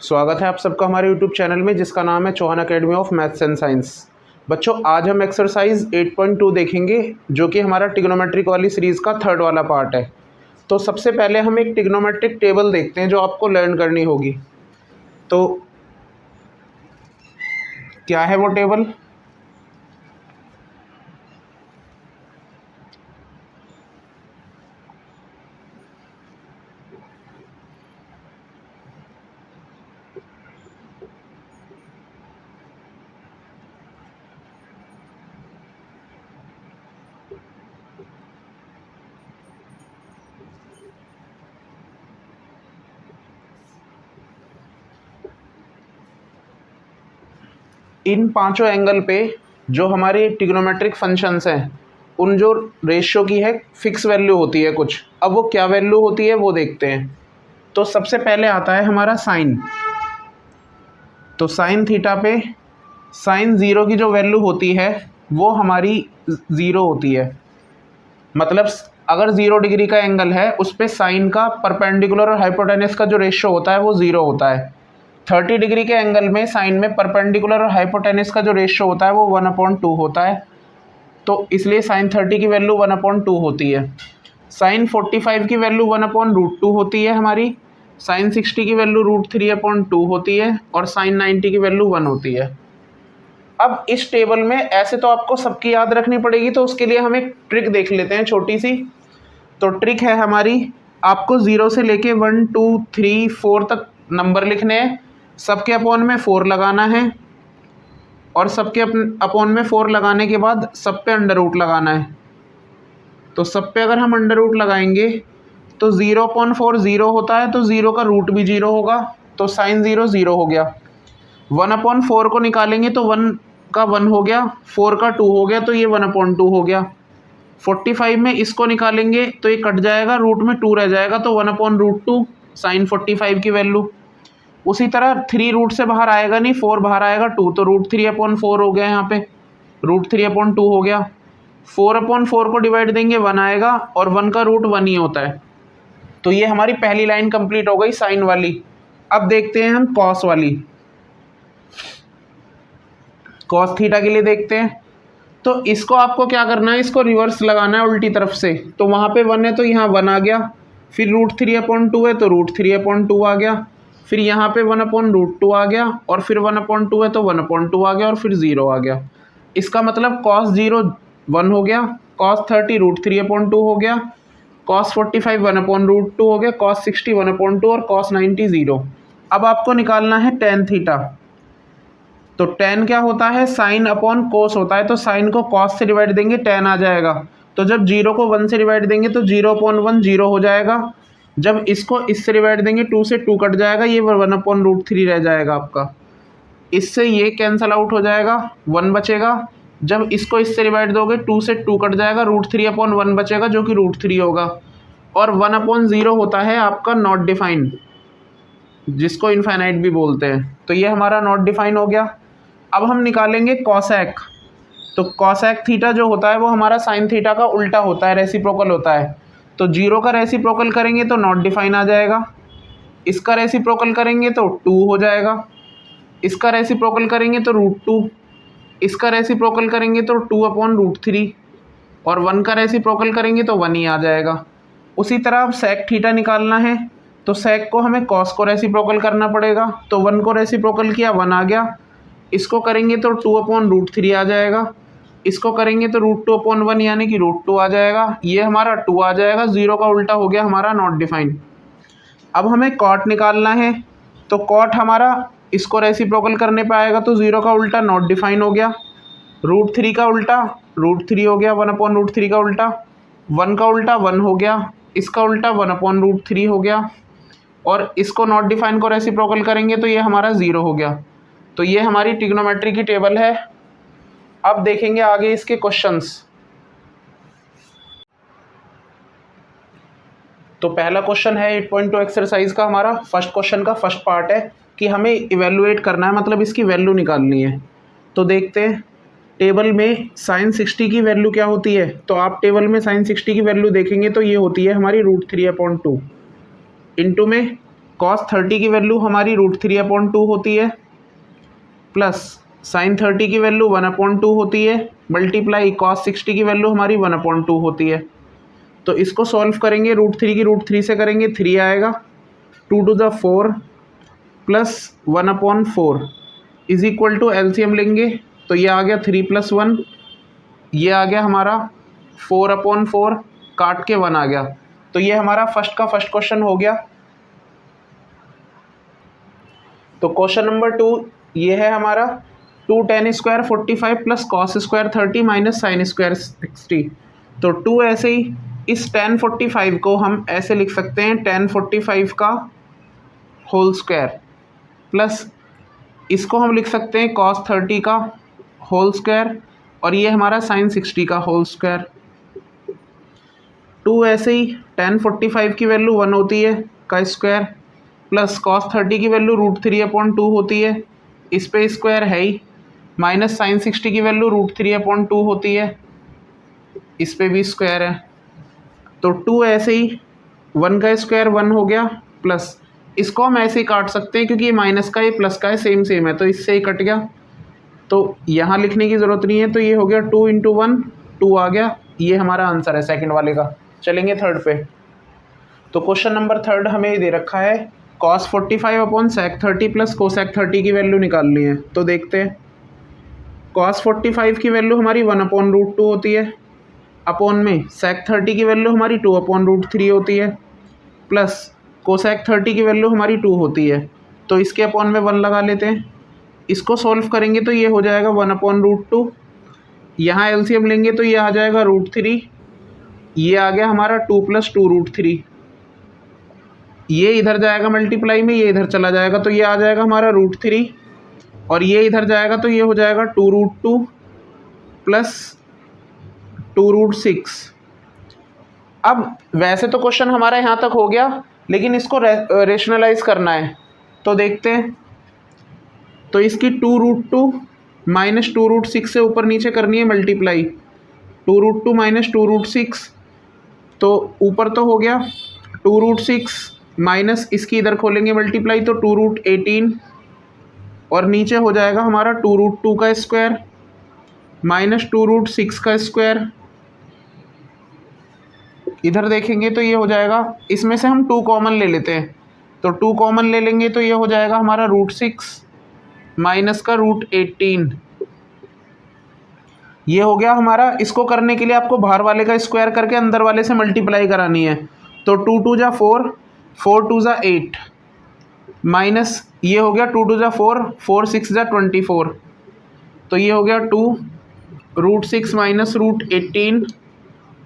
स्वागत है आप सबका हमारे YouTube चैनल में जिसका नाम है Chauhan academy of maths and science. बच्चों, आज हम एक्सरसाइज 8.2 देखेंगे जो कि हमारा ट्रिग्नोमेट्रिक वाली सीरीज़ का थर्ड वाला पार्ट है। तो सबसे पहले हम एक ट्रिग्नोमेट्रिक टेबल देखते हैं जो आपको लर्न करनी होगी। तो क्या है वो टेबल? इन पांचों एंगल पे जो हमारी ट्रिग्नोमेट्रिक फंक्शंस हैं उन जो रेशियो की है फिक्स वैल्यू होती है कुछ। अब वो क्या वैल्यू होती है वो देखते हैं। तो सबसे पहले आता है हमारा साइन। तो साइन थीटा पे साइन ज़ीरो की जो वैल्यू होती है वो हमारी ज़ीरो होती है। मतलब अगर 0 डिग्री का एंगल है उस पे साइन का परपेंडिकुलर और हाइपोटेनस का जो रेशियो होता है वो 0 होता है। 30 डिग्री के एंगल में साइन में परपेंडिकुलर और हाइपोटेनस का जो रेशियो होता है वो 1/2 होता है। तो इसलिए साइन 30 की वैल्यू 1/2 होती है। साइन 45 की वैल्यू 1/√2 होती है हमारी। साइन 60 की वैल्यू √3/2 होती है और साइन 90 की वैल्यू 1 होती है। अब इस टेबल में ऐसे तो आपको सबकी याद रखनी पड़ेगी, तो उसके लिए हम एक ट्रिक देख लेते हैं छोटी सी। तो ट्रिक है हमारी, आपको 0 से लेके 1 2 3 4 तक नंबर लिखने हैं। सबके अपॉन में 4 लगाना है और सबके अपॉन में 4 लगाने के बाद सब पे अंडर रूट लगाना है। तो सब पे अगर हम अंडर रूट लगाएंगे तो 0/4 0 होता है, तो 0 का रूट भी 0 होगा। तो साइन 0 0 हो गया। 1/4 को निकालेंगे तो 1 का 1 हो गया, 4 का 2 हो गया, तो ये 1/2 हो गया। 45 में इसको निकालेंगे तो ये कट जाएगा, रूट में 2 रह जाएगा, तो 1/√2 साइन 45 की वैल्यू। उसी तरह 3 रूट से बाहर आएगा नहीं, 4 बाहर आएगा 2, तो √3/4 हो गया। यहाँ पे √3/2 हो गया। 4/4 को डिवाइड देंगे 1 आएगा और 1 का रूट 1 ही होता है। तो ये हमारी पहली लाइन कंप्लीट हो गई साइन वाली। अब देखते हैं हम कॉस वाली। कॉस थीटा के लिए देखते हैं। तो इसको आपको क्या करना है, इसको रिवर्स लगाना है उल्टी तरफ से। तो वहाँ पे 1 है तो यहाँ 1 आ गया, फिर √3/2 है तो √3/2 आ गया, फिर यहाँ पे 1/√2 आ गया और फिर 1/2 है तो 1/2 आ गया और फिर 0 आ गया। इसका मतलब cos 0 1 हो गया, cos 30 √3/2 हो गया, cos 45 1/√2 हो गया, cos 60 1/2 और cos 90 0। अब आपको निकालना है tan थीटा। तो tan क्या होता है, साइन अपॉन कोस होता है। तो साइन को कॉस से डिवाइड देंगे tan आ जाएगा। तो जब 0 को 1 से डिवाइड देंगे तो 0/1 0 हो जाएगा। जब इसको इससे डिवाइड देंगे 2 से 2 कट जाएगा, ये 1/√3 रह जाएगा आपका। इससे ये कैंसल आउट हो जाएगा, 1 बचेगा। जब इसको इससे डिवाइड दोगे 2 से 2 कट जाएगा, √3/1 बचेगा जो कि √3 होगा। और 1/0 होता है आपका नॉट डिफाइंड, जिसको इनफाइनाइट भी बोलते हैं। तो ये हमारा नॉट डिफाइन हो गया। अब हम निकालेंगे कॉसैक। तो कॉसैक थीटा जो होता है वो हमारा साइन थीटा का उल्टा होता है, रेसिप्रोकल होता है। तो 0 का रेसिप्रोकल करेंगे तो नॉट डिफाइन आ जाएगा, इसका रेसिप्रोकल करेंगे तो 2 हो जाएगा, इसका रेसिप्रोकल करेंगे तो √2, इसका रेसिप्रोकल करेंगे तो 2/√3 और 1 का रेसिप्रोकल करेंगे तो 1 ही आ जाएगा। उसी तरह अब सेक थीटा निकालना है। तो सेक को हमें कॉस को रेसिप्रोकल करना पड़ेगा। तो 1 को रेसिप्रोकल किया, 1 आ गया। इसको करेंगे तो 2/√3 आ जाएगा, इसको करेंगे तो √2/1 यानी कि √2 आ जाएगा। ये हमारा 2 आ जाएगा, 0 का उल्टा हो गया हमारा नॉट डिफाइंड। अब हमें कॉट निकालना है। तो कॉट हमारा इसको रेसिप्रोकल करने पे आएगा तो 0 का उल्टा नॉट डिफाइन हो गया, √3 का उल्टा √3 हो गया, 1/√3 का उल्टा, 1 का उल्टा 1 हो गया, इसका उल्टा 1/√3 हो गया। और इसको नॉट डिफाइन को रेसिप्रोकल करेंगे तो ये हमारा 0 हो गया। तो ये हमारी ट्रिग्नोमेट्री की टेबल है। अब देखेंगे आगे इसके क्वेश्चंस। तो पहला क्वेश्चन है 8.2 एक्सरसाइज का, हमारा फर्स्ट क्वेश्चन का फर्स्ट पार्ट है कि हमें इवेलुएट करना है, मतलब इसकी वैल्यू निकालनी है। तो देखते हैं टेबल में साइन 60 की वैल्यू क्या होती है। तो आप टेबल में साइन 60 की वैल्यू देखेंगे तो ये होती है हमारी √3/2 इंटू में कॉस 30 की वैल्यू हमारी √3/2 होती है, प्लस साइन 30 की वैल्यू 1/2 होती है, मल्टीप्लाई कॉस 60 की वैल्यू हमारी 1/2 होती है। तो इसको सॉल्व करेंगे, √3 की √3 से करेंगे 3 आएगा, 2 to the 4 plus 1/4 is equal to LCM लेंगे तो ये आ गया 3 + 1, ये आ गया हमारा 4/4, काट के 1 आ गया। तो ये हमारा फर्स्ट क्वेश्चन हो गया। तो क्वेश्चन नंबर 2 ये है हमारा 2 tan² 45 plus cos² 30 minus sin² 60। तो 2 ऐसे ही इस tan 45 को हम ऐसे लिख सकते हैं tan 45 का होल स्क्वायर, प्लस इसको हम लिख सकते हैं cos 30 का होल स्क्वायर, और ये हमारा sin 60 का होल स्क्वायर। 2 ऐसे ही tan 45 की वैल्यू 1 होती है का स्क्वायर, प्लस cos 30 की वैल्यू √3/2 होती है, इस पे स्क्वायर है ही, माइनस sin 60 की वैल्यू √3/2 होती है, इस पे भी स्क्वायर है। तो 2 ऐसे ही 1 का स्क्वायर 1 हो गया, प्लस इसको हम ऐसे ही काट सकते हैं क्योंकि ये माइनस का ये प्लस का है, सेम है, तो इससे ही कट गया। तो यहाँ लिखने की ज़रूरत नहीं है, तो ये हो गया 2 × 1 2 आ गया। ये हमारा आंसर है सेकंड वाले का। चलेंगे थर्ड पे। तो क्वेश्चन नंबर 3 हमें ये दे रखा है cos 45/sec 30 प्लस cosec 30 की वैल्यू निकालनी है। तो देखते हैं, cos 45 की वैल्यू हमारी 1/√2 होती है, अपॉन में sec 30 की वैल्यू हमारी 2/√3 होती है, प्लस cosec 30 की वैल्यू हमारी 2 होती है। तो इसके अपॉन में 1 लगा लेते हैं। इसको सॉल्व करेंगे तो ये हो जाएगा 1/√2, यहाँ एलसीएम लेंगे तो ये आ जाएगा √3, ये आ गया हमारा 2 + 2√3, ये इधर जाएगा मल्टीप्लाई में, ये इधर चला जाएगा तो ये आ जाएगा हमारा √3, और ये इधर जाएगा तो ये हो जाएगा 2√2 प्लस 2√6। अब वैसे तो क्वेश्चन हमारा यहाँ तक हो गया, लेकिन इसको रेशनलाइज करना है। तो देखते हैं, तो इसकी 2√2 माइनस 2√6 से ऊपर नीचे करनी है मल्टीप्लाई, 2√2 माइनस 2√6, तो ऊपर तो हो गया 2√6 माइनस इसकी इधर खोलेंगे मल्टीप्लाई तो 2√18, और नीचे हो जाएगा हमारा 2√2 का स्क्वायर माइनस 2√6 का स्क्वायर। इधर देखेंगे तो ये हो जाएगा, इसमें से हम 2 कॉमन ले लेते हैं, तो 2 कॉमन ले लेंगे तो ये हो जाएगा हमारा √6 माइनस का √18। ये हो गया हमारा। इसको करने के लिए आपको बाहर वाले का स्क्वायर करके अंदर वाले से मल्टीप्लाई करानी है। तो 2 × 2 = 4, 4 × 2 = 8, माइनस ये हो गया 2 × 2 = 4, 4 × 6 = 24, तो ये हो गया 2 √6 माइनस √18,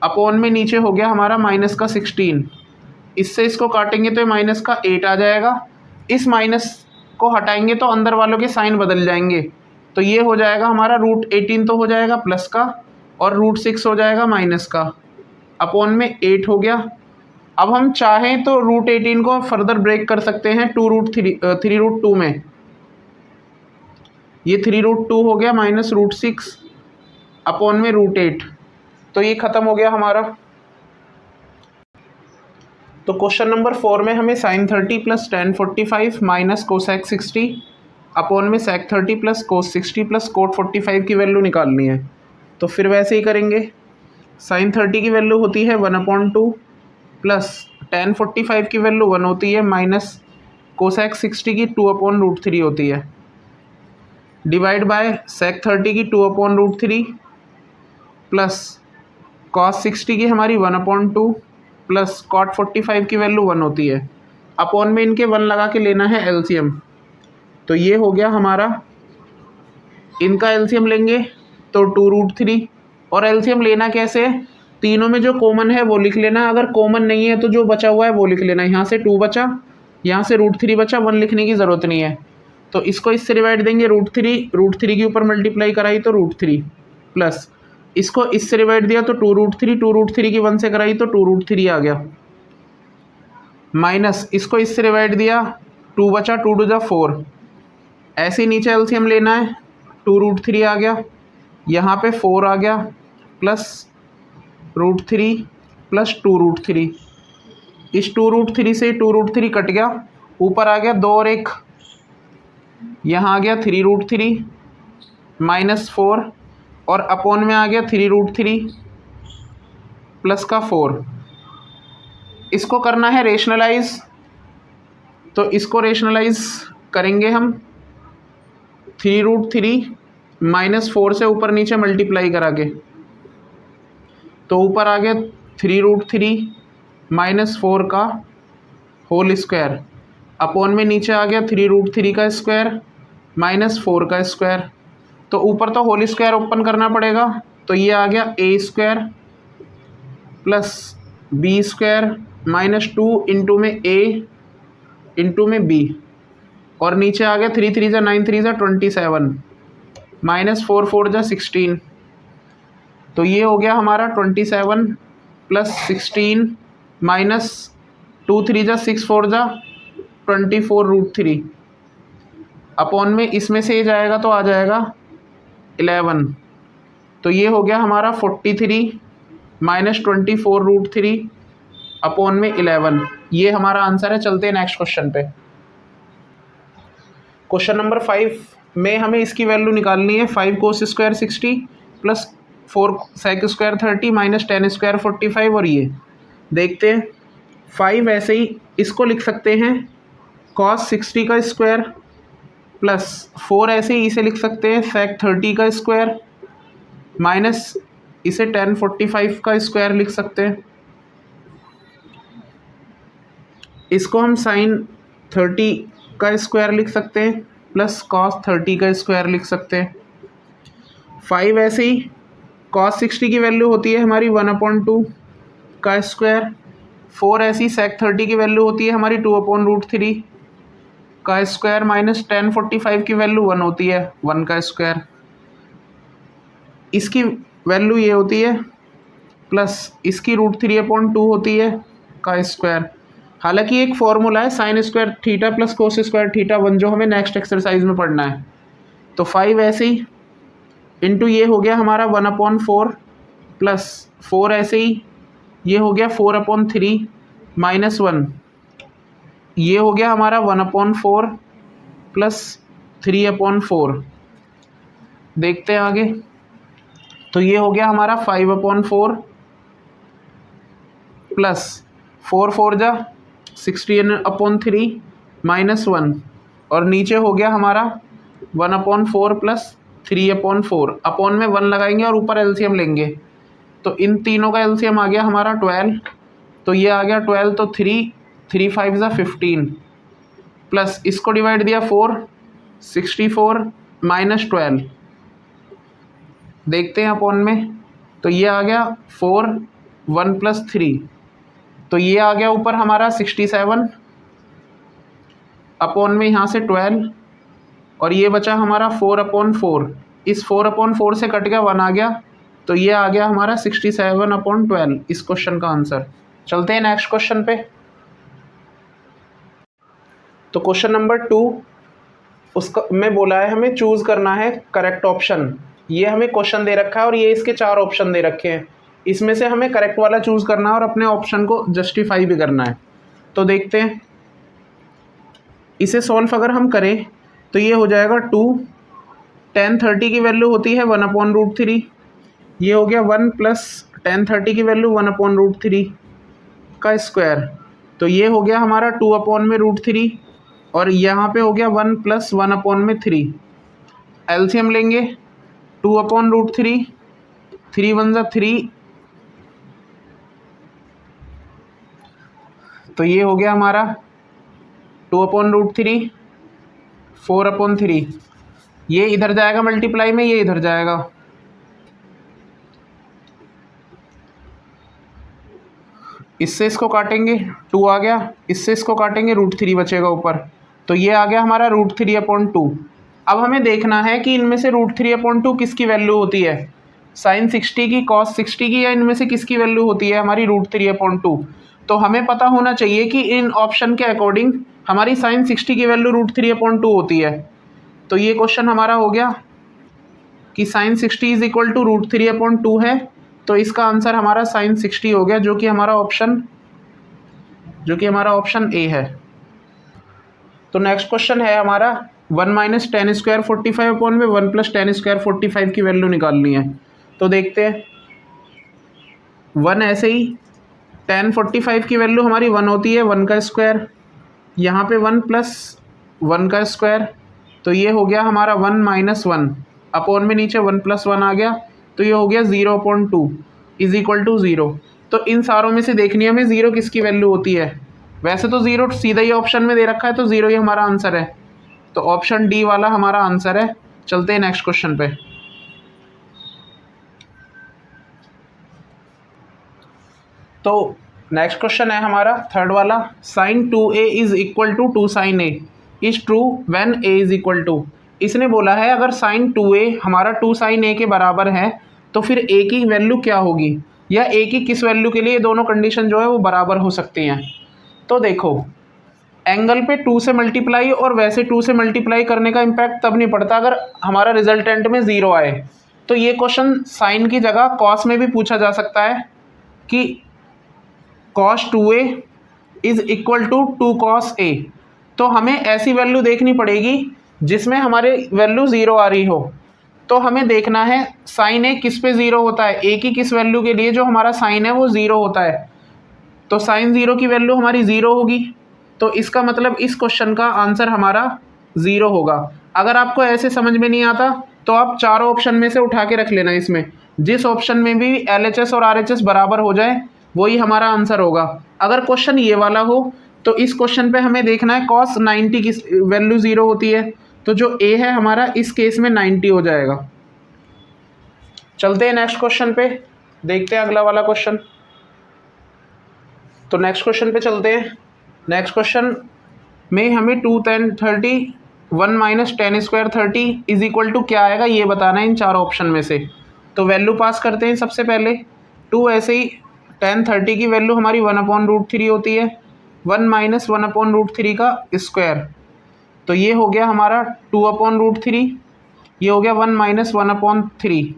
अपॉन में नीचे हो गया हमारा माइनस का 16। इससे इसको काटेंगे तो माइनस का 8 आ जाएगा, इस माइनस को हटाएंगे तो अंदर वालों के साइन बदल जाएंगे, तो ये हो जाएगा हमारा √18 तो हो जाएगा प्लस का, और √6 हो जाएगा माइनस का, अपॉन में 8 हो गया। अब हम चाहें तो √18 को फर्दर ब्रेक कर सकते हैं 3√2 में, ये 3√2 हो गया माइनस √6 अपॉन में √8, तो ये ख़त्म हो गया हमारा। तो क्वेश्चन नंबर 4 में हमें sin 30 plus tan 45 minus cosec 60 upon में sec 30 plus cos 60 plus cot 45 की वैल्यू निकालनी है। तो फिर वैसे ही करेंगे, sin 30 की वैल्यू होती है 1/2 प्लस tan 45 की वैल्यू 1 होती है माइनस cosec 60 की 2/√3 होती है, डिवाइड बाय sec 30 की 2/√3 प्लस cos 60 की हमारी 1/2 प्लस cot 45 की वैल्यू 1 होती है, अपॉन में इनके 1 लगा के लेना है एलसीएम। तो ये हो गया हमारा, इनका एलसीएम लेंगे तो 2√3, और एलसीएम लेना कैसे है, तीनों में जो कॉमन है वो लिख लेना, अगर कॉमन नहीं है तो जो बचा हुआ है वो लिख लेना। यहाँ से 2 बचा, यहाँ से √3 बचा, 1 लिखने की ज़रूरत नहीं है। तो इसको इससे डिवाइड देंगे √3 के ऊपर मल्टीप्लाई कराई तो √3, प्लस इसको इससे डिवाइड दिया तो 2√3 की 1 से कराई तो 2√3 आ गया, माइनस इसको इससे डिवाइड दिया 2 बचा, 2 × 2 = 4, ऐसे ही नीचे एलसीएम लेना है, 2√3 आ गया, यहाँ पे 4 आ गया, प्लस √3 प्लस 2√3, इस 2√3 से 2√3 कट गया, ऊपर आ गया 2 और 1, यहाँ आ गया 3√3 -4 और अपॉन में आ गया 3√3 प्लस का 4। इसको करना है रेशनलाइज, तो इसको रेशनलाइज करेंगे हम 3√3 -4 से ऊपर नीचे मल्टीप्लाई करा के, तो ऊपर आ गया 3√3 -4 का होल स्क्वायर, अपॉन में नीचे आ गया 3√3 का स्क्वायर -4 का स्क्वायर। तो ऊपर तो होल स्क्वायर ओपन करना पड़ेगा, तो ये आ गया a² प्लस b² -2 इंटू में a इंटू में b, और नीचे आ गया 3 3 जा 9 3 जा 27 -4 4 जा 16। तो ये हो गया हमारा 27 प्लस 16 -2 3 जा 6 4 जा 24√3 अपॉन में इसमें से ये जाएगा तो आ जाएगा 11। तो ये हो गया हमारा 43 -24√3 अपॉन में 11। ये हमारा आंसर है। चलते हैं नेक्स्ट क्वेश्चन पे। क्वेश्चन नंबर 5 में हमें इसकी वैल्यू निकालनी है। 5 cos square 60 plus 4 sec square 30 minus 10 square 45। और ये देखते हैं 5 ऐसे ही इसको लिख सकते हैं cos 60 का स्क्वायर प्लस 4 ऐसे ही इसे लिख सकते हैं sec 30 का स्क्वायर माइनस इसे 10 45 का स्क्वायर लिख सकते हैं। इसको हम sin 30 का स्क्वायर लिख सकते हैं प्लस cos 30 का स्क्वायर लिख सकते हैं। 5 ऐसे ही cos 60 की वैल्यू होती है हमारी 1/2 का स्क्वायर। 4 ऐसी sec 30 की वैल्यू होती है हमारी 2/√3 का स्क्वायर माइनस 10 45 की वैल्यू 1 होती है 1 का स्क्वायर। इसकी वैल्यू ये होती है प्लस इसकी √3/2 होती है का स्क्वायर। हालांकि एक फॉर्मूला है sin square theta plus cos square theta 1 जो हमें नेक्स्ट एक्सरसाइज में पढ़ना है। तो 5 ऐसे ही इंटू ये हो गया हमारा 1/4 प्लस 4 ऐसे ही ये हो गया 4/3 माइनस 1, ये हो गया हमारा 1/4 प्लस 3/4। देखते हैं आगे। तो ये हो गया हमारा 5/4 प्लस 4 4 जा 16/3 माइनस 1, और नीचे हो गया हमारा 1/4 प्लस 3/4। अपॉन में 1 लगाएंगे और ऊपर एलसीएम लेंगे, तो इन तीनों का एलसीएम आ गया हमारा 12। तो ये आ गया 12, तो 3 5 जा 15 प्लस इसको डिवाइड दिया 4 64 माइनस 12। देखते हैं अपॉन में, तो ये आ गया 4 1 प्लस 3, तो ये आ गया ऊपर हमारा 67 अपॉन में यहाँ से 12, और ये बचा हमारा 4/4। इस 4/4 से कट गया 1 आ गया, तो ये आ गया हमारा 67/12 इस क्वेश्चन का आंसर। चलते हैं नेक्स्ट क्वेश्चन पे। तो क्वेश्चन नंबर 2 उसका में बोला है हमें चूज़ करना है करेक्ट ऑप्शन। ये हमें क्वेश्चन दे रखा है और ये इसके 4 ऑप्शन दे रखे हैं, इसमें से हमें करेक्ट वाला चूज़ करना है और अपने ऑप्शन को जस्टिफाई भी करना है। तो देखते हैं, इसे सॉल्व अगर हम करें तो ये हो जाएगा 2 10 30 की वैल्यू होती है 1/√3, ये हो गया 1 प्लस 10 30 की वैल्यू 1/√3 का स्क्वायर। तो ये हो गया हमारा 2/√3 और यहाँ पे हो गया 1 प्लस 1/3। एलसीएम लेंगे 2/√3, 3 1 जा 3, तो ये हो गया हमारा 2/√3 4/3। ये इधर जाएगा मल्टीप्लाई में, ये इधर जाएगा, इससे इसको काटेंगे 2 आ गया, इससे इसको काटेंगे √3 बचेगा ऊपर, तो ये आ गया हमारा √3/2। अब हमें देखना है कि इनमें से √3/2 किसकी वैल्यू होती है, sin 60 की, cos 60 की, या इनमें से किसकी वैल्यू होती है हमारी √3/2। तो हमें पता होना चाहिए कि इन ऑप्शन के अकॉर्डिंग हमारी sin 60 की वैल्यू √3/2 होती है। तो ये क्वेश्चन हमारा हो गया कि sin 60 इज इक्वल टू √3/2 है, तो इसका आंसर हमारा sin 60 हो गया, जो कि हमारा ऑप्शन ए है। तो नेक्स्ट क्वेश्चन है हमारा 1 माइनस टेन स्क्वायर 45 अपॉन में 1 प्लस टेन स्क्वायर 45 की वैल्यू निकालनी है। तो देखते हैं, 1 ऐसे ही, टेन 45 की वैल्यू हमारी 1 होती है, 1 का स्क्वायर, यहाँ पे 1 प्लस 1 का स्क्वायर, तो ये हो गया हमारा 1 माइनस 1 अपॉन में नीचे 1 प्लस 1 आ गया, तो ये हो गया 0/2 इज इक्वल टू 0। तो इन सारों में से देखनी है हमें 0 किसकी वैल्यू होती है। वैसे तो 0 सीधा ही ऑप्शन में दे रखा है, तो 0 ही हमारा आंसर है, तो ऑप्शन डी वाला हमारा आंसर है। चलते हैं नेक्स्ट क्वेश्चन पे। तो नेक्स्ट क्वेश्चन है हमारा थर्ड वाला, sine 2a is equal to 2 sine a is true when a is equal to. इसने बोला है अगर साइन 2a हमारा 2 साइन a के बराबर है तो फिर a की वैल्यू क्या होगी, या a की किस वैल्यू के लिए ये दोनों कंडीशन जो है वो बराबर हो सकती हैं। तो देखो, एंगल पे 2 से मल्टीप्लाई और वैसे 2 से मल्टीप्लाई करने का इम्पैक्ट तब नहीं पड़ता अगर हमारा रिजल्टेंट में 0 आए। तो ये क्वेश्चन साइन की जगह कॉस में भी पूछा जा सकता है कि cos 2a is equal to 2 cos a। तो हमें ऐसी वैल्यू देखनी पड़ेगी जिसमें हमारे वैल्यू 0 आ रही हो। तो हमें देखना है साइन a किस पे 0 होता है, a की किस वैल्यू के लिए जो हमारा साइन है वो 0 होता है। तो साइन 0 की वैल्यू हमारी 0 होगी, तो इसका मतलब इस क्वेश्चन का आंसर हमारा 0 होगा। अगर आपको ऐसे समझ में नहीं आता तो आप चारों ऑप्शन में से उठा के रख लेना, इसमें जिस ऑप्शन में भी LHS और RHS बराबर हो जाए वही हमारा आंसर होगा। अगर क्वेश्चन ये वाला हो तो इस क्वेश्चन पे हमें देखना है cos 90 की वैल्यू 0 होती है, तो जो a है हमारा इस केस में 90 हो जाएगा। चलते हैं नेक्स्ट क्वेश्चन पे, देखते हैं अगला वाला क्वेश्चन। तो नेक्स्ट क्वेश्चन पे चलते हैं। नेक्स्ट क्वेश्चन में हमें 2 tan 30 1 minus tan square 30 is equal to क्या आएगा ये बताना है इन चार ऑप्शन में से। तो वैल्यू पास करते हैं सबसे पहले। 2 ऐसे ही, tan 30 की वैल्यू हमारी 1/√3 होती है, 1 माइनस 1/√3 का स्क्वायर, तो ये हो गया हमारा 2/√3, ये हो गया 1 माइनस 1/3।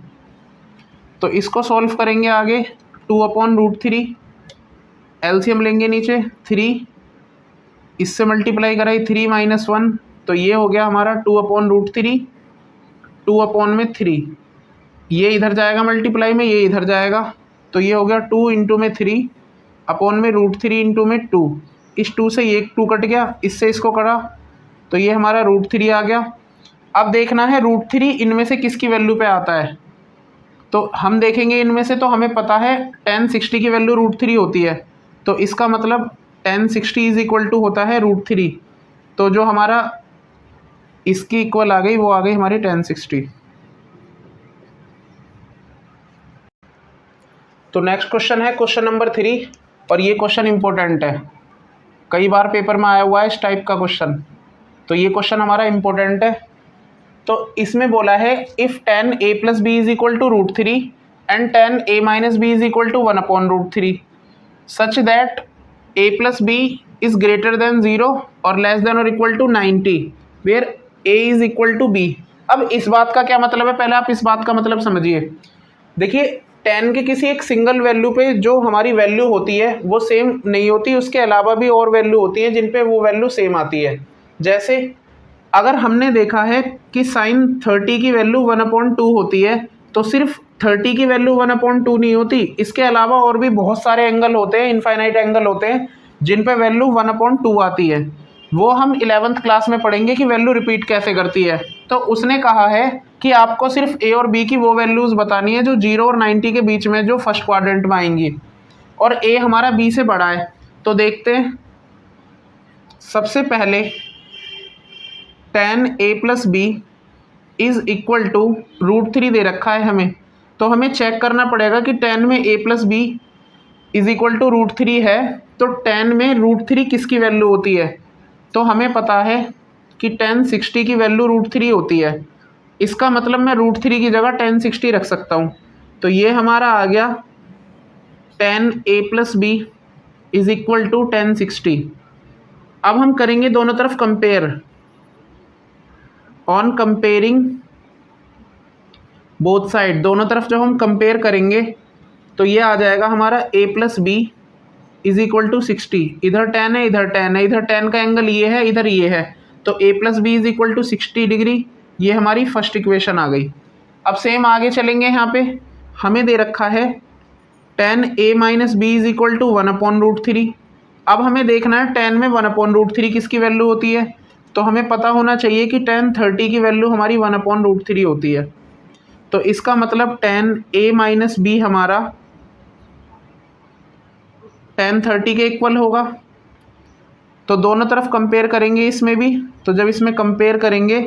तो इसको सॉल्व करेंगे आगे, 2/√3, एलसीएम लेंगे नीचे 3, इससे मल्टीप्लाई कराई 3 माइनस 1, तो ये हो गया हमारा 2/√3, 2/3, ये इधर जाएगा मल्टीप्लाई में, ये इधर जाएगा, तो ये हो गया 2 इंटू में 3 अपॉन में √3 इंटू में 2। इस 2 से ये 2 कट गया, इससे इसको कटा, तो ये हमारा √3 आ गया। अब देखना है √3 इनमें से किसकी वैल्यू पे आता है। तो हम देखेंगे इनमें से, तो हमें पता है tan 60 की वैल्यू √3 होती है, तो इसका मतलब tan 60 इज इक्वल टू होता है √3। तो जो हमारा इसकी इक्वल आ गई वो आ गई हमारी tan 60। तो नेक्स्ट क्वेश्चन है क्वेश्चन नंबर 3, और ये क्वेश्चन इंपॉर्टेंट है, कई बार पेपर में आया हुआ है इस टाइप का क्वेश्चन, तो ये क्वेश्चन हमारा इंपॉर्टेंट है। तो इसमें बोला है if tan a plus B is equal to √3 and tan a minus B is equal to 1/√3 such that a plus B is greater than 0 और लेस देन और equal to 90 where a is equal to b। अब इस बात का क्या मतलब है, पहले आप इस बात का मतलब समझिए। देखिए, tan के किसी एक सिंगल वैल्यू पे जो हमारी वैल्यू होती है वो सेम नहीं होती, उसके अलावा भी और वैल्यू होती है जिन पे वो वैल्यू सेम आती है। जैसे अगर हमने देखा है कि साइन 30 की वैल्यू 1/2 होती है, तो सिर्फ 30 की वैल्यू 1/2 नहीं होती, इसके अलावा और भी बहुत सारे एंगल होते हैं, इनफाइनाइट एंगल होते हैं जिन पे वैल्यू 1/2 आती है। वो हम 11th क्लास में पढ़ेंगे कि वैल्यू रिपीट कैसे करती है। तो उसने कहा है कि आपको सिर्फ ए और बी की वो वैल्यूज़ बतानी है जो 0 और 90 के बीच में जो फर्स्ट क्वाड्रेंट में आएंगी, और ए हमारा बी से बड़ा है। तो देखते हैं, सबसे पहले tan a plus B is equal to √3 दे रखा है हमें, तो हमें चेक करना पड़ेगा कि tan में a plus B is equal to √3 है, तो tan में √3 किसकी वैल्यू होती है। तो हमें पता है कि tan 60 की वैल्यू √3 होती है, इसका मतलब मैं √3 की जगह tan 60 रख सकता हूँ। तो ये हमारा आ गया tan a plus B is equal to tan 60। अब हम करेंगे दोनों तरफ compare. On comparing both side, दोनों तरफ जब हम कंपेयर करेंगे तो ये आ जाएगा हमारा a plus B is equal to 60। इधर tan है, इधर tan है, इधर tan का एंगल ये है, इधर ये है, तो a plus B is equal to 60 degree, ये हमारी फर्स्ट इक्वेशन आ गई। अब सेम आगे चलेंगे, यहाँ पे हमें दे रखा है tan a minus B is equal to 1/√3। अब हमें देखना है tan में 1/√3 किसकी वैल्यू होती है, तो हमें पता होना चाहिए कि tan 30 की वैल्यू हमारी 1/√3 होती है। तो इसका मतलब tan a माइनस बी हमारा tan 30 के इक्वल होगा। तो दोनों तरफ कंपेयर करेंगे इसमें भी, तो जब इसमें कंपेयर करेंगे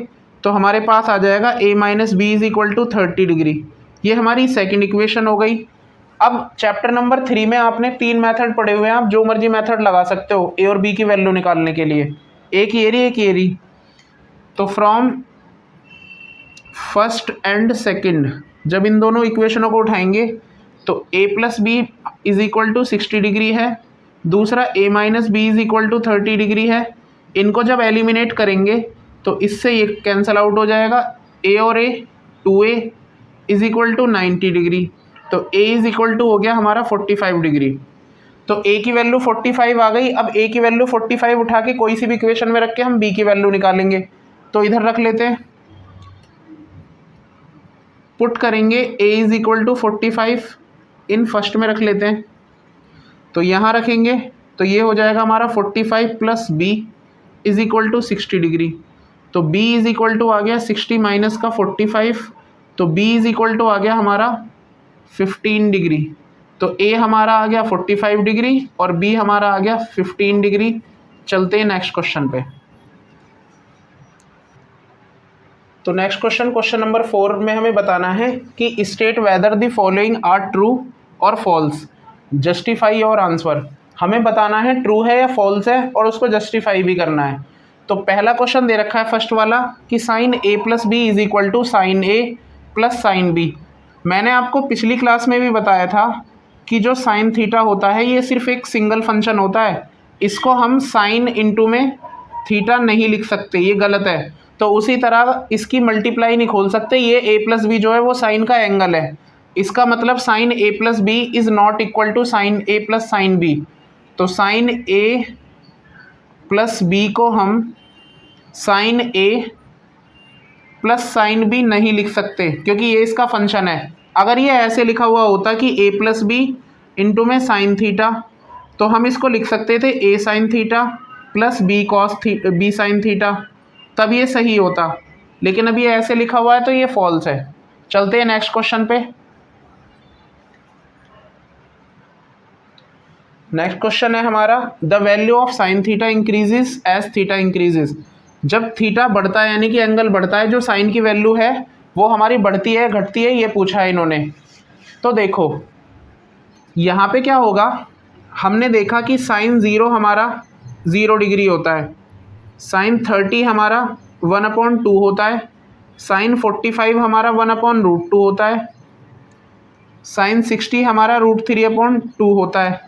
तो हमारे पास आ जाएगा a minus B is equal to 30 degree. ये हमारी सेकंड इक्वेशन हो गई। अब चैप्टर नंबर 3 में आपने 3 मेथड पढ़े हुए हैं, आप जो मर्जी मेथड लगा सकते हो a और b की वैल्यू निकालने के लिए। एक ये रही, एक ये रही। तो फ्रॉम फर्स्ट एंड सेकंड जब इन दोनों इक्वेशनों को उठाएंगे तो a plus B is equal to 60 degree है, दूसरा a minus B is equal to 30 degree है। इनको जब एलिमिनेट करेंगे तो इससे ये कैंसिल आउट हो जाएगा, a और a 2a is equal to 90 degree. तो a इज इक्वल टू हो गया हमारा 45 डिग्री। तो a की वैल्यू 45 आ गई। अब a की वैल्यू 45 उठा के कोई सी भी इक्वेशन में रख के हम b की वैल्यू निकालेंगे। तो इधर रख लेते हैं, पुट करेंगे a is equal to 45 in first में रख लेते हैं। तो यहाँ रखेंगे तो ये हो जाएगा हमारा 45 plus b is equal to 60 degree. तो b इज इक्वल टू आ गया 60 माइनस का 45, तो b इज इक्वल टू आ गया हमारा 15 डिग्री। तो a हमारा आ गया 45 डिग्री और b हमारा आ गया 15 डिग्री। चलते हैं नेक्स्ट क्वेश्चन पे। तो नेक्स्ट क्वेश्चन नंबर 4 में हमें बताना है कि state whether the following are true और फॉल्स, जस्टिफाई और आंसर। हमें बताना है ट्रू है या फॉल्स है और उसको जस्टिफाई भी करना है। तो पहला क्वेश्चन दे रखा है फर्स्ट वाला कि sine a plus B is equal to sine a plus sine B. मैंने आपको पिछली क्लास में भी बताया था कि जो साइन थीटा होता है ये सिर्फ एक सिंगल फंक्शन होता है, इसको हम साइन इंटू में थीटा नहीं लिख सकते, ये गलत है। तो उसी तरह इसकी मल्टीप्लाई नहीं खोल सकते, ये a प्लस बी जो है वो साइन का एंगल है, इसका मतलब sine a plus B is not equal to sine a plus sine B. तो साइन a प्लस बी को हम sine a plus sine B नहीं लिख सकते क्योंकि ये इसका फंक्शन है। अगर ये ऐसे लिखा हुआ होता कि a प्लस बी इंटू में साइन थीटा, तो हम इसको लिख सकते थे a sine theta plus B sine theta, तब ये सही होता। लेकिन अब ये ऐसे लिखा हुआ है तो ये फॉल्स है। चलते हैं नेक्स्ट क्वेश्चन पे। नेक्स्ट क्वेश्चन है हमारा the value of sine theta increases as theta increases. जब थीटा बढ़ता है यानी कि एंगल बढ़ता है, जो साइन की वैल्यू है वो हमारी बढ़ती है घटती है, ये पूछा है इन्होंने। तो देखो यहाँ पे क्या होगा, हमने देखा कि साइन 0 हमारा 0 डिग्री होता है, साइन 30 हमारा 1/2 होता है, साइन 45 हमारा 1/√2 होता है, साइन 60 हमारा √3/2 होता है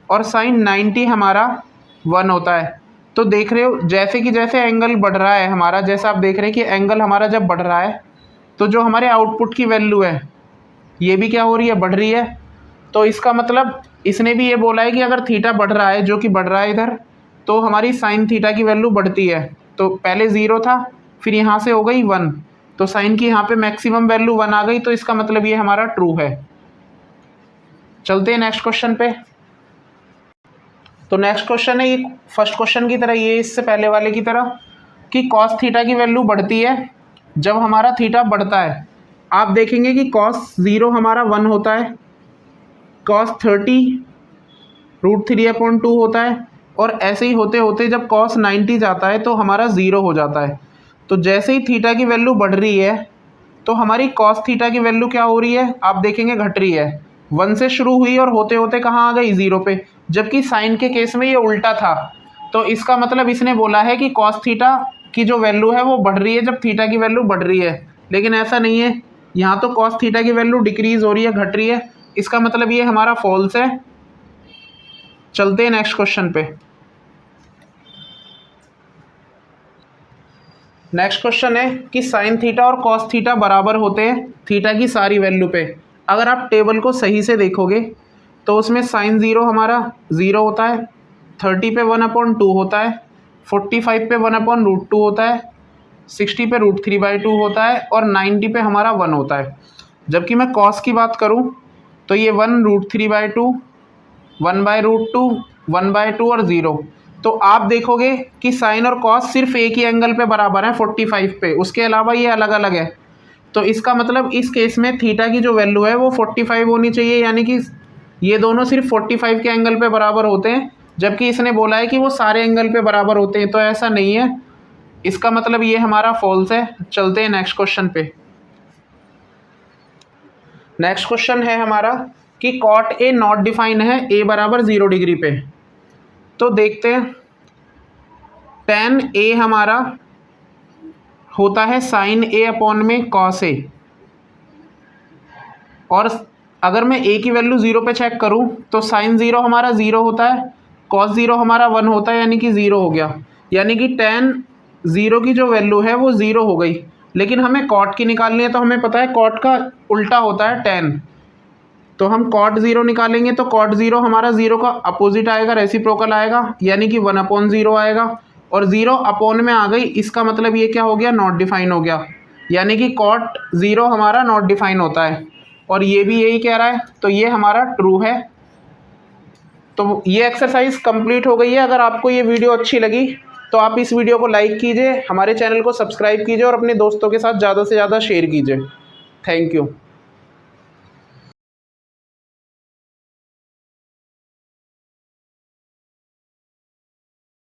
और साइन 90 हमारा 1 होता है। तो देख रहे हो जैसे कि जैसे एंगल बढ़ रहा है हमारा, जैसा आप देख रहे हैं कि एंगल हमारा जब बढ़ रहा है तो जो हमारे आउटपुट की वैल्यू है ये भी क्या हो रही है, बढ़ रही है। तो इसका मतलब इसने भी ये बोला है कि अगर थीटा बढ़ रहा है, जो कि बढ़ रहा है इधर, तो हमारी साइन थीटा की वैल्यू बढ़ती है। तो पहले 0 था, फिर यहाँ से हो गई 1, तो साइन की यहाँ पे मैक्सिमम वैल्यू 1 आ गई, तो इसका मतलब ये हमारा ट्रू है। चलते हैं नेक्स्ट क्वेश्चन पे। तो नेक्स्ट क्वेश्चन है ये फर्स्ट क्वेश्चन की तरह, ये इससे पहले वाले की तरह, कि कॉस थीटा की वैल्यू बढ़ती है जब हमारा थीटा बढ़ता है। आप देखेंगे कि कॉस 0 हमारा 1 होता है, कॉस 30 √3/2 होता है, और ऐसे ही होते होते जब कॉस 90 जाता है तो हमारा 0 हो जाता है। तो जैसे ही थीटा की वैल्यू बढ़ रही है तो हमारी कॉस थीटा की वैल्यू क्या हो रही है, आप देखेंगे घट रही है। 1 से शुरू हुई और होते होते कहाँ आ गई, 0 पे, जबकि साइन के केस में ये उल्टा था। तो इसका मतलब इसने बोला है कि कॉस थीटा की जो वैल्यू है वो बढ़ रही है जब थीटा की वैल्यू बढ़ रही है, लेकिन ऐसा नहीं है। यहाँ तो कॉस थीटा की वैल्यू डिक्रीज हो रही है, घट रही है, इसका मतलब ये हमारा फॉल्स है। चलते हैं नेक्स्ट क्वेश्चन पे। नेक्स्ट क्वेश्चन है कि साइन थीटा और कॉस थीटा बराबर होते हैं थीटा की सारी वैल्यू पे। अगर आप टेबल को सही से देखोगे तो उसमें साइन 0 हमारा 0 होता है, 30 पे 1/2 होता है, 45 पे 1/√2 होता है, 60 पे √3/2 होता है और 90 पे हमारा 1 होता है। जबकि मैं कॉस की बात करूं तो ये 1√3/2, 1/√2, 1/2 और 0। तो आप देखोगे कि साइन और कॉस सिर्फ एक ही एंगल पे बराबर है 45 पे, उसके अलावा ये अलग अलग है। तो इसका मतलब इस केस में थीटा की जो वैल्यू है वो 45 होनी चाहिए, यानी कि ये दोनों सिर्फ 45 के एंगल पे बराबर होते हैं, जबकि इसने बोला है कि वो सारे एंगल पे बराबर होते हैं। तो ऐसा नहीं है, इसका मतलब ये हमारा फॉल्स है। चलते हैं नेक्स्ट क्वेश्चन पे। नेक्स्ट क्वेश्चन है हमारा कि कॉट ए नॉट डिफाइन है ए बराबर 0 डिग्री पे। तो देखते हैं, tan ए हमारा होता है साइन ए अपॉन में कॉस ए, और अगर मैं ए की वैल्यू 0 पे चेक करूं तो साइन 0 हमारा 0 होता है, कॉस 0 हमारा 1 होता है, यानी कि 0 हो गया। यानी कि tan 0 की जो वैल्यू है वो 0 हो गई। लेकिन हमें कॉट की निकालनी है, तो हमें पता है कॉट का उल्टा होता है tan। तो हम कॉट 0 निकालेंगे तो कॉट 0 हमारा 0 का अपोजिट आएगा, रेसिप्रोकल आएगा, यानी कि 1/0 आएगा। और 0 अपॉन में आ गई, इसका मतलब ये क्या हो गया, नॉट डिफाइन हो गया। यानी कि कॉट 0 हमारा नॉट डिफाइन होता है, और ये भी यही कह रहा है, तो ये हमारा ट्रू है। तो ये एक्सरसाइज कंप्लीट हो गई है। अगर आपको ये वीडियो अच्छी लगी तो आप इस वीडियो को लाइक कीजिए, हमारे चैनल को सब्सक्राइब कीजिए और अपने दोस्तों के साथ ज़्यादा से ज़्यादा शेयर कीजिए। Thank you.